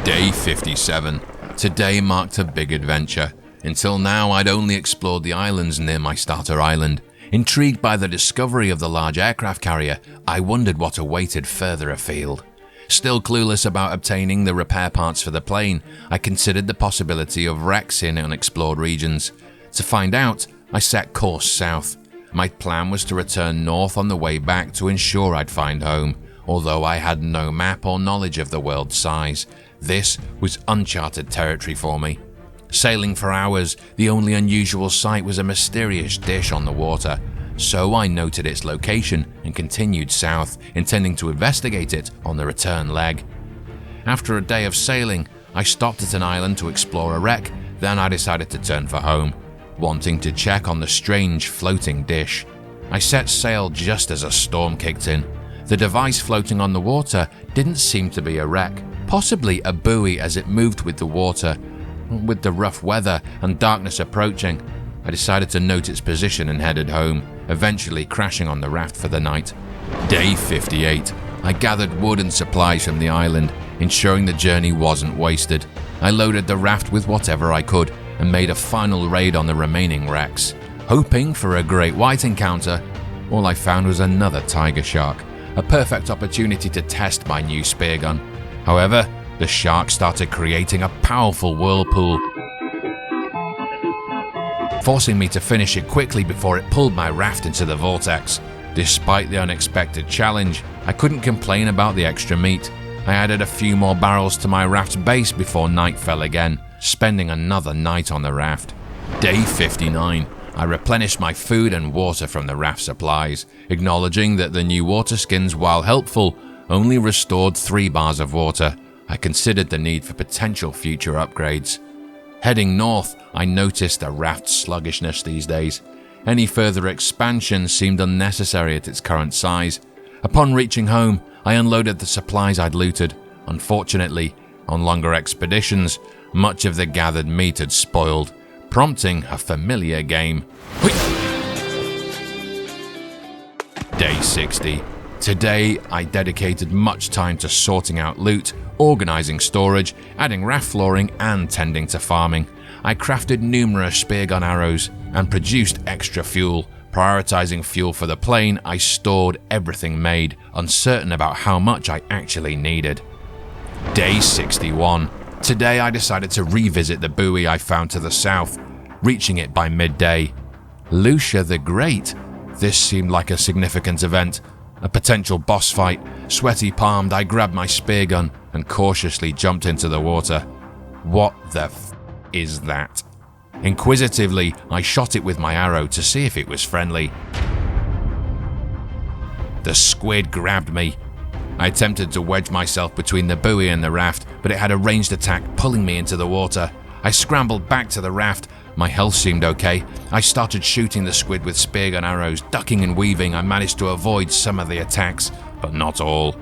Day 57. Today marked a big adventure. Until now, I'd only explored the islands near my starter island. Intrigued by the discovery of the large aircraft carrier, I wondered what awaited further afield. Still clueless about obtaining the repair parts for the plane, I considered the possibility of wrecks in unexplored regions. To find out, I set course south. My plan was to return north on the way back to ensure I'd find home, although I had no map or knowledge of the world's size. This was uncharted territory for me. Sailing for hours, the only unusual sight was a mysterious dish on the water, so I noted its location and continued south, intending to investigate it on the return leg. After a day of sailing, I stopped at an island to explore a wreck, then I decided to turn for home, wanting to check on the strange floating dish. I set sail just as a storm kicked in. The device floating on the water didn't seem to be a wreck, possibly a buoy as it moved with the water. With the rough weather and darkness approaching, I decided to note its position and headed home, eventually crashing on the raft for the night. Day 58. I gathered wood and supplies from the island, ensuring the journey wasn't wasted. I loaded the raft with whatever I could and made a final raid on the remaining wrecks. Hoping for a great white encounter, all I found was another tiger shark, a perfect opportunity to test my new spear gun. However, the shark started creating a powerful whirlpool, forcing me to finish it quickly before it pulled my raft into the vortex. Despite the unexpected challenge, I couldn't complain about the extra meat. I added a few more barrels to my raft's base before night fell again, spending another night on the raft. Day 59. I replenished my food and water from the raft supplies, acknowledging that the new water skins, while helpful, only restored 3 bars of water. I considered the need for potential future upgrades. Heading north, I noticed the raft's sluggishness these days. Any further expansion seemed unnecessary at its current size. Upon reaching home, I unloaded the supplies I'd looted. Unfortunately, on longer expeditions, much of the gathered meat had spoiled, prompting a familiar game. Day 60. Today, I dedicated much time to sorting out loot, organizing storage, adding raft flooring, and tending to farming. I crafted numerous speargun arrows and produced extra fuel. Prioritizing fuel for the plane, I stored everything made, uncertain about how much I actually needed. Day 61. Today, I decided to revisit the buoy I found to the south, reaching it by midday. Lusca the Great. This seemed like a significant event. A potential boss fight. Sweaty palmed, I grabbed my speargun and cautiously jumped into the water. What the is that? Inquisitively, I shot it with my arrow to see if it was friendly. The squid grabbed me. I attempted to wedge myself between the buoy and the raft, but it had a ranged attack, pulling me into the water. I scrambled back to the raft. My health seemed okay. I started shooting the squid with speargun arrows. Ducking and weaving, I managed to avoid some of the attacks, but not all.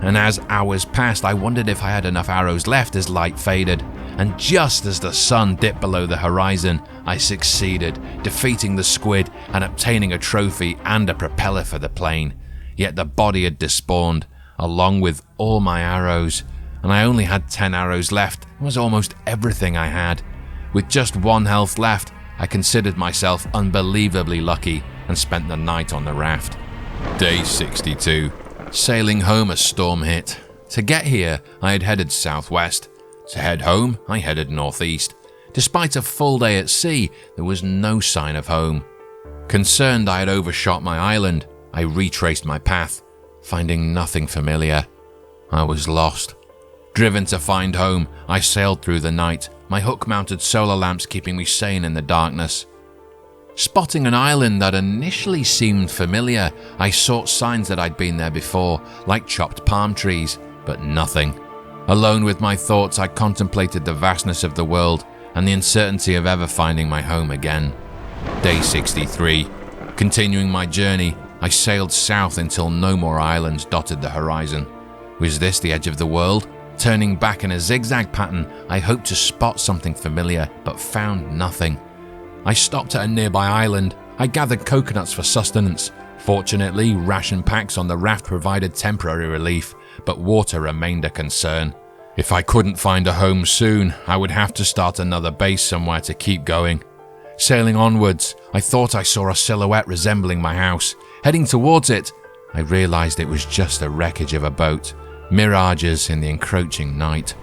And as hours passed, I wondered if I had enough arrows left as light faded. And just as the sun dipped below the horizon, I succeeded, defeating the squid and obtaining a trophy and a propeller for the plane. Yet the body had despawned, along with all my arrows, and I only had 10 arrows left. It was almost everything I had. With just 1 health left, I considered myself unbelievably lucky and spent the night on the raft. Day 62. Sailing home, a storm hit. To get here, I had headed southwest. To head home, I headed northeast. Despite a full day at sea, there was no sign of home. Concerned I had overshot my island, I retraced my path, finding nothing familiar. I was lost. Driven to find home, I sailed through the night, my hook-mounted solar lamps keeping me sane in the darkness. Spotting an island that initially seemed familiar, I sought signs that I'd been there before, like chopped palm trees, but nothing. Alone with my thoughts, I contemplated the vastness of the world and the uncertainty of ever finding my home again. Day 63. Continuing my journey, I sailed south until no more islands dotted the horizon. Was this the edge of the world? Turning back in a zigzag pattern, I hoped to spot something familiar, but found nothing. I stopped at a nearby island. I gathered coconuts for sustenance. Fortunately, ration packs on the raft provided temporary relief, but water remained a concern. If I couldn't find a home soon, I would have to start another base somewhere to keep going. Sailing onwards, I thought I saw a silhouette resembling my house. Heading towards it, I realized it was just the wreckage of a boat. Mirages in the encroaching night.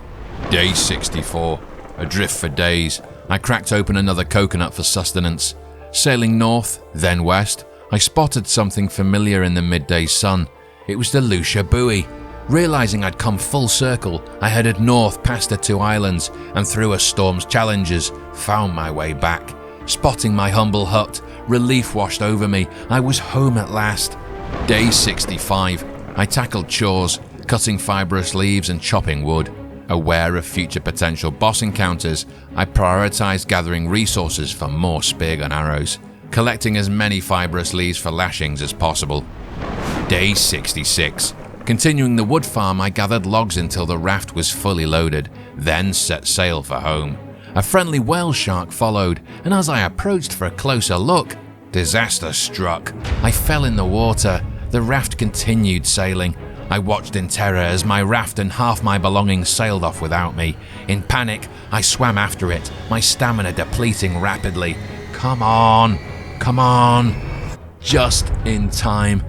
Day 64. Adrift for days, I cracked open another coconut for sustenance. Sailing north, then west, I spotted something familiar in the midday sun. It was the Lusca buoy. Realizing I'd come full circle, I headed north past the 2 islands and through a storm's challenges, found my way back. Spotting my humble hut, relief washed over me. I was home at last. Day 65. I tackled chores, cutting fibrous leaves and chopping wood. Aware of future potential boss encounters, I prioritized gathering resources for more speargun arrows, collecting as many fibrous leaves for lashings as possible. Day 66. Continuing the wood farm, I gathered logs until the raft was fully loaded, then set sail for home. A friendly whale shark followed, and as I approached for a closer look, disaster struck. I fell in the water. The raft continued sailing. I watched in terror as my raft and half my belongings sailed off without me. In panic, I swam after it, my stamina depleting rapidly. Come on, come on. Just in time.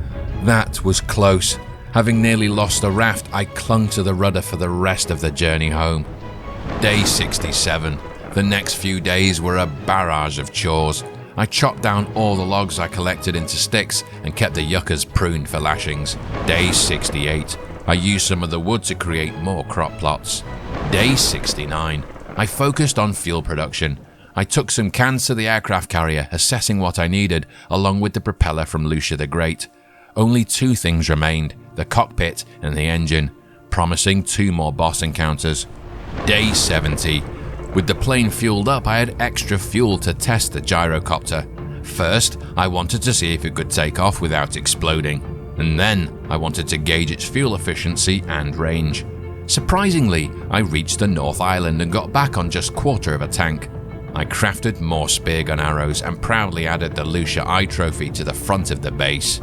That was close. Having nearly lost the raft, I clung to the rudder for the rest of the journey home. Day 67. The next few days were a barrage of chores. I chopped down all the logs I collected into sticks and kept the yuccas pruned for lashings. Day 68. I used some of the wood to create more crop plots. Day 69. I focused on fuel production. I took some cans to the aircraft carrier, assessing what I needed, along with the propeller from Lusca the Great. Only 2 things remained, the cockpit and the engine, promising 2 more boss encounters. Day 70. With the plane fueled up, I had extra fuel to test the gyrocopter. First, I wanted to see if it could take off without exploding, and then I wanted to gauge its fuel efficiency and range. Surprisingly, I reached the North Island and got back on just quarter of a tank. I crafted more speargun arrows and proudly added the Lusca Eye trophy to the front of the base.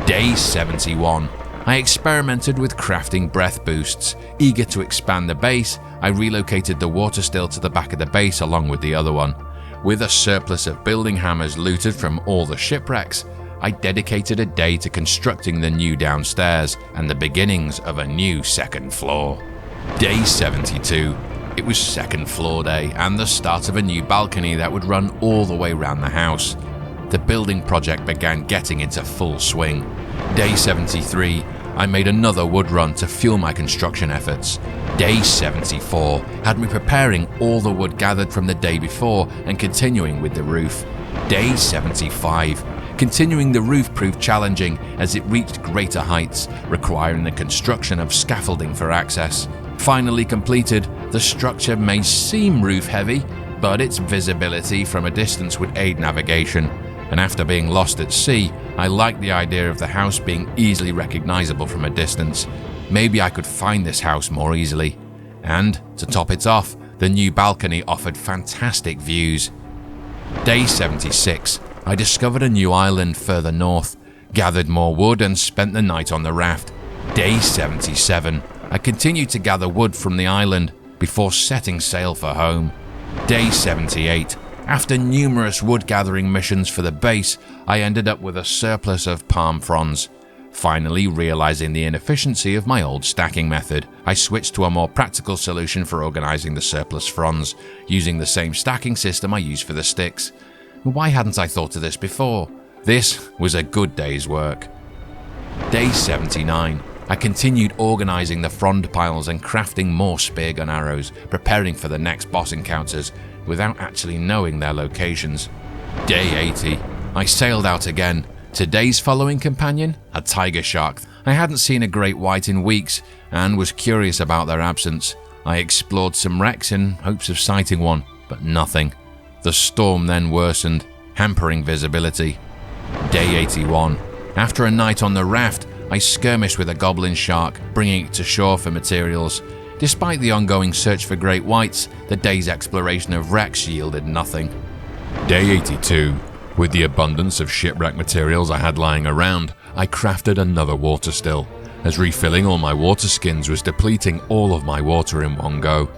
Day 71. I experimented with crafting breath boosts. Eager to expand the base, I relocated the water still to the back of the base along with the other one. With a surplus of building hammers looted from all the shipwrecks, I dedicated a day to constructing the new downstairs and the beginnings of a new second floor. Day 72. It was second floor day and the start of a new balcony that would run all the way around the house. The building project began getting into full swing. Day 73, I made another wood run to fuel my construction efforts. Day 74 had me preparing all the wood gathered from the day before and continuing with the roof. Day 75, continuing the roof proved challenging as it reached greater heights, requiring the construction of scaffolding for access. Finally completed, the structure may seem roof heavy, but its visibility from a distance would aid navigation. And after being lost at sea, I liked the idea of the house being easily recognizable from a distance. Maybe I could find this house more easily. And, to top it off, the new balcony offered fantastic views. Day 76, I discovered a new island further north, gathered more wood and spent the night on the raft. Day 77, I continued to gather wood from the island before setting sail for home. Day 78, after numerous wood gathering missions for the base, I ended up with a surplus of palm fronds. Finally realizing the inefficiency of my old stacking method, I switched to a more practical solution for organizing the surplus fronds, using the same stacking system I used for the sticks. Why hadn't I thought of this before? This was a good day's work. Day 79. I continued organizing the frond piles and crafting more spear gun arrows, preparing for the next boss encounters, without actually knowing their locations. Day 80. I sailed out again. Today's following companion? A tiger shark. I hadn't seen a great white in weeks and was curious about their absence. I explored some wrecks in hopes of sighting one, but nothing. The storm then worsened, hampering visibility. Day 81. After a night on the raft, I skirmished with a goblin shark, bringing it to shore for materials. Despite the ongoing search for great whites, the day's exploration of wrecks yielded nothing. Day 82. With the abundance of shipwreck materials I had lying around, I crafted another water still, as refilling all my water skins was depleting all of my water in one go.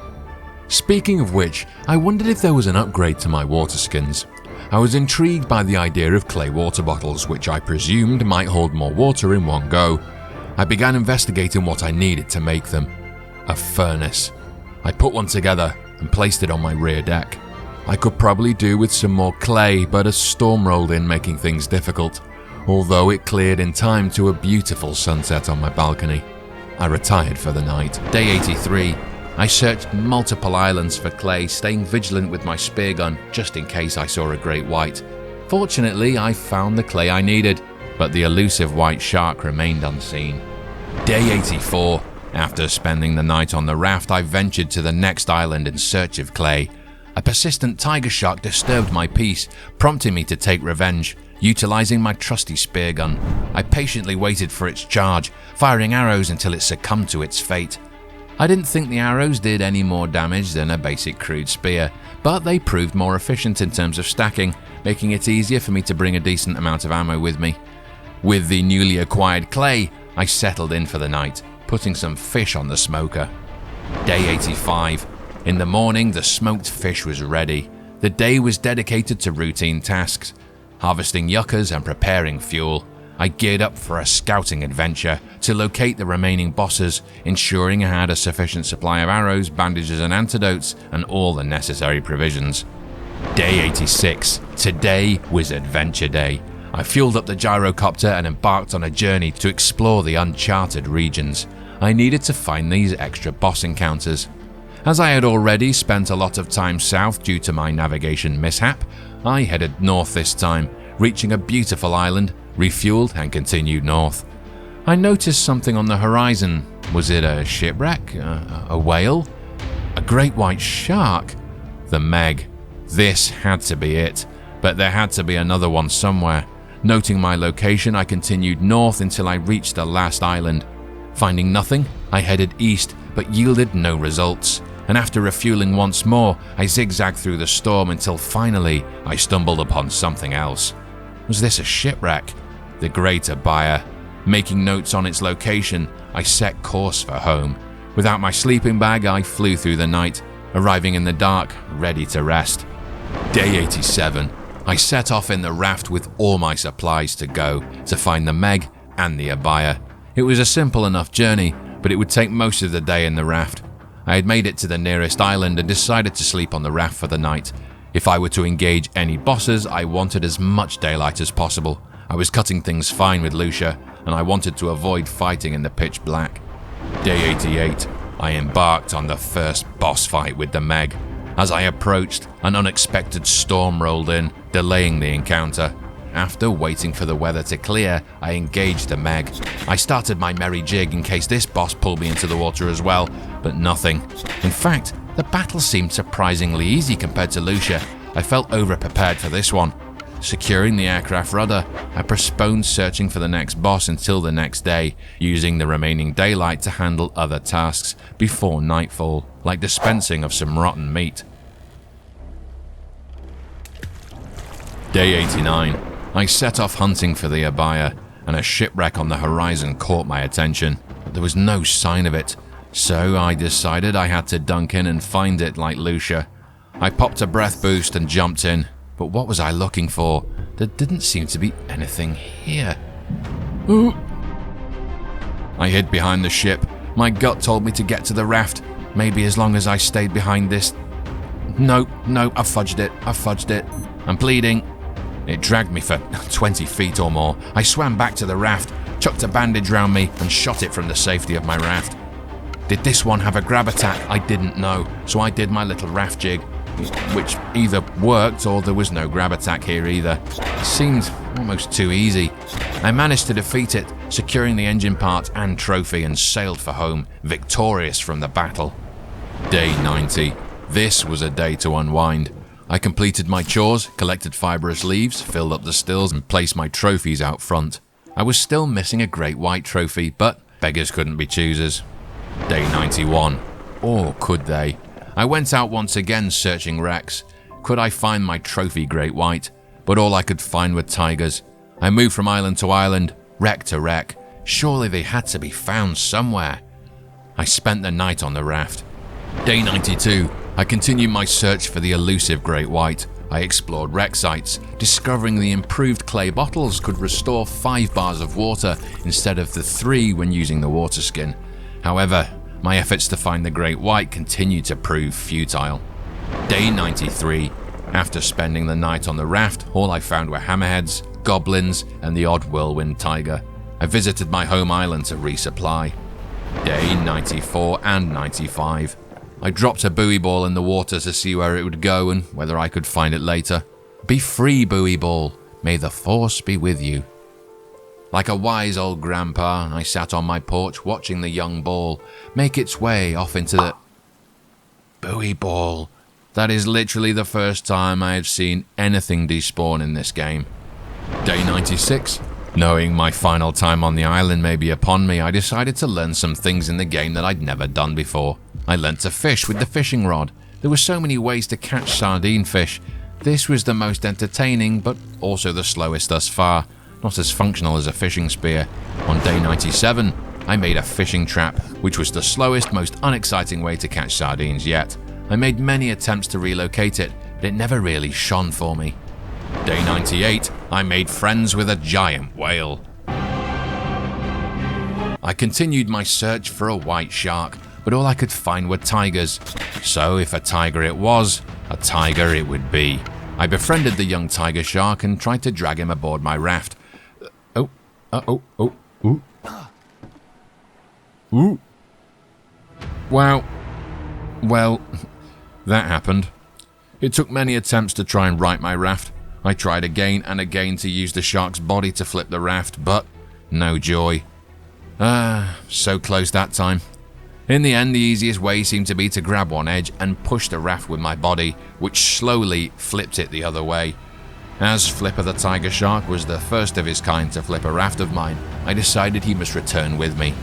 Speaking of which, I wondered if there was an upgrade to my water skins. I was intrigued by the idea of clay water bottles, which I presumed might hold more water in one go. I began investigating what I needed to make them. A furnace. I put one together and placed it on my rear deck. I could probably do with some more clay, but a storm rolled in, making things difficult, although it cleared in time to a beautiful sunset on my balcony. I retired for the night. Day 83. I searched multiple islands for clay, staying vigilant with my spear gun just in case I saw a great white. Fortunately, I found the clay I needed, but the elusive white shark remained unseen. Day 84. After spending the night on the raft, I ventured to the next island in search of clay. A persistent tiger shark disturbed my peace, prompting me to take revenge. Utilizing my trusty spear gun, I patiently waited for its charge, firing arrows until it succumbed to its fate. I didn't think the arrows did any more damage than a basic crude spear, but they proved more efficient in terms of stacking, making it easier for me to bring a decent amount of ammo with me. With the newly acquired clay, I settled in for the night, putting some fish on the smoker. Day 85. In the morning, the smoked fish was ready. The day was dedicated to routine tasks, harvesting yuccas and preparing fuel. I geared up for a scouting adventure to locate the remaining bosses, ensuring I had a sufficient supply of arrows, bandages and antidotes, and all the necessary provisions. Day 86. Today was Adventure Day. I fueled up the Gyrocopter and embarked on a journey to explore the uncharted regions. I needed to find these extra boss encounters. As I had already spent a lot of time south due to my navigation mishap, I headed north this time, reaching a beautiful island, refueled and continued north. I noticed something on the horizon. Was it a shipwreck? A whale? A great white shark? The Meg. This had to be it, but there had to be another one somewhere. Noting my location, I continued north until I reached the last island. Finding nothing, I headed east, but yielded no results. And after refueling once more, I zigzagged through the storm until finally I stumbled upon something else. Was this a shipwreck? the Great Abaia. Making notes on its location, I set course for home. Without my sleeping bag, I flew through the night, arriving in the dark, ready to rest. Day 87. I set off in the raft with all my supplies to go to find the Meg and the Abaia. It was a simple enough journey, but it would take most of the day in the raft. I had made it to the nearest island and decided to sleep on the raft for the night. If I were to engage any bosses, I wanted as much daylight as possible. I was cutting things fine with Lusca, and I wanted to avoid fighting in the pitch black. Day 88. I embarked on the first boss fight with the Meg. As I approached, an unexpected storm rolled in, delaying the encounter. After waiting for the weather to clear, I engaged the Meg. I started my merry jig in case this boss pulled me into the water as well, but nothing. In fact, the battle seemed surprisingly easy compared to Lusca. I felt over-prepared for this one. Securing the aircraft rudder, I postponed searching for the next boss until the next day, using the remaining daylight to handle other tasks before nightfall, like dispensing of some rotten meat. Day 89. I set off hunting for the Abaia, and a shipwreck on the horizon caught my attention. But there was no sign of it, so I decided I had to dunk in and find it like Lusca. I popped a breath boost and jumped in, but what was I looking for? There didn't seem to be anything here. Ooh. I hid behind the ship. My gut told me to get to the raft, maybe as long as I stayed behind this. No, I fudged it. I'm bleeding. It dragged me for 20 feet or more. I swam back to the raft, chucked a bandage round me, and shot it from the safety of my raft. Did this one have a grab attack? I didn't know, so I did my little raft jig, which either worked or there was no grab attack here either. It seemed almost too easy. I managed to defeat it, securing the engine part and trophy, and sailed for home, victorious from the battle. Day 90. This was a day to unwind. I completed my chores, collected fibrous leaves, filled up the stills, and placed my trophies out front. I was still missing a great white trophy, but beggars couldn't be choosers. Day 91. Or could they? I went out once again searching wrecks. Could I find my trophy great white? But all I could find were tigers. I moved from island to island, wreck to wreck. Surely they had to be found somewhere. I spent the night on the raft. Day 92. I continued my search for the elusive great white. I explored wreck sites, discovering the improved clay bottles could restore 5 bars of water instead of the 3 when using the water skin. However, my efforts to find the great white continued to prove futile. Day 93. After spending the night on the raft, all I found were hammerheads, goblins, and the odd whirlwind tiger. I visited my home island to resupply. Day 94 and 95. I dropped a buoy ball in the water to see where it would go and whether I could find it later. Be free, buoy ball. May the force be with you. Like a wise old grandpa, I sat on my porch watching the young ball make its way off into the... Buoy ball. That is literally the first time I have seen anything despawn in this game. Day 96. Knowing my final time on the island may be upon me, I decided to learn some things in the game that I'd never done before. I learnt to fish with the fishing rod. There were so many ways to catch sardine fish. This was the most entertaining, but also the slowest thus far, not as functional as a fishing spear. On day 97, I made a fishing trap, which was the slowest, most unexciting way to catch sardines yet. I made many attempts to relocate it, but it never really shone for me. Day 98, I made friends with a giant whale. I continued my search for a white shark, but all I could find were tigers. So if a tiger it was, a tiger it would be. I befriended the young tiger shark and tried to drag him aboard my raft. Ooh. Wow. Well, that happened. It took many attempts to try and right my raft. I tried again and again to use the shark's body to flip the raft, but no joy. So close that time. In the end, the easiest way seemed to be to grab one edge and push the raft with my body, which slowly flipped it the other way. As Flipper the tiger shark was the first of his kind to flip a raft of mine, I decided he must return with me.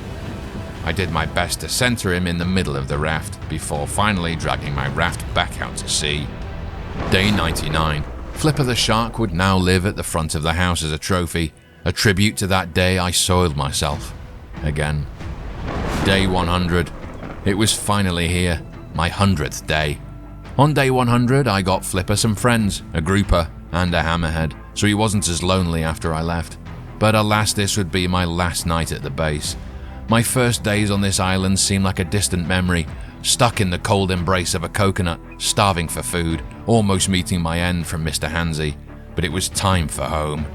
I did my best to center him in the middle of the raft, before finally dragging my raft back out to sea. Day 99. Flipper the shark would now live at the front of the house as a trophy A tribute to that day I soiled myself. Again. Day 100. It was finally here. My 100th day. On day 100, I got Flipper some friends, a grouper, and a hammerhead, so he wasn't as lonely after I left. But alas, this would be my last night at the base. My first days on this island seemed like a distant memory, stuck in the cold embrace of a coconut, starving for food, almost meeting my end from Mr. Hansy. But it was time for home.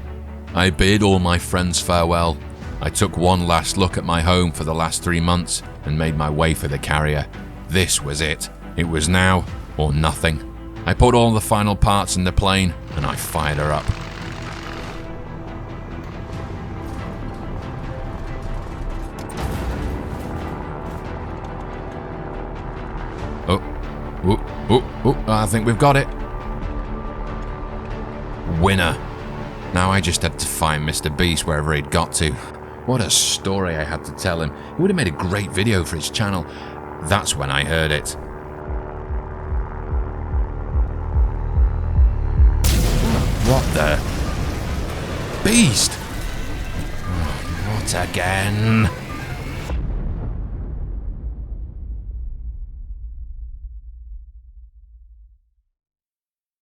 I bid all my friends farewell. I took one last look at my home for the last 3 months and made my way for the carrier. This was it. It was now or nothing. I put all the final parts in the plane and I fired her up. I think we've got it. Winner. Now I just had to find Mr. Beast wherever he'd got to. What a story I had to tell him. He would have made a great video for his channel. That's when I heard it. What the? Beast! Not again.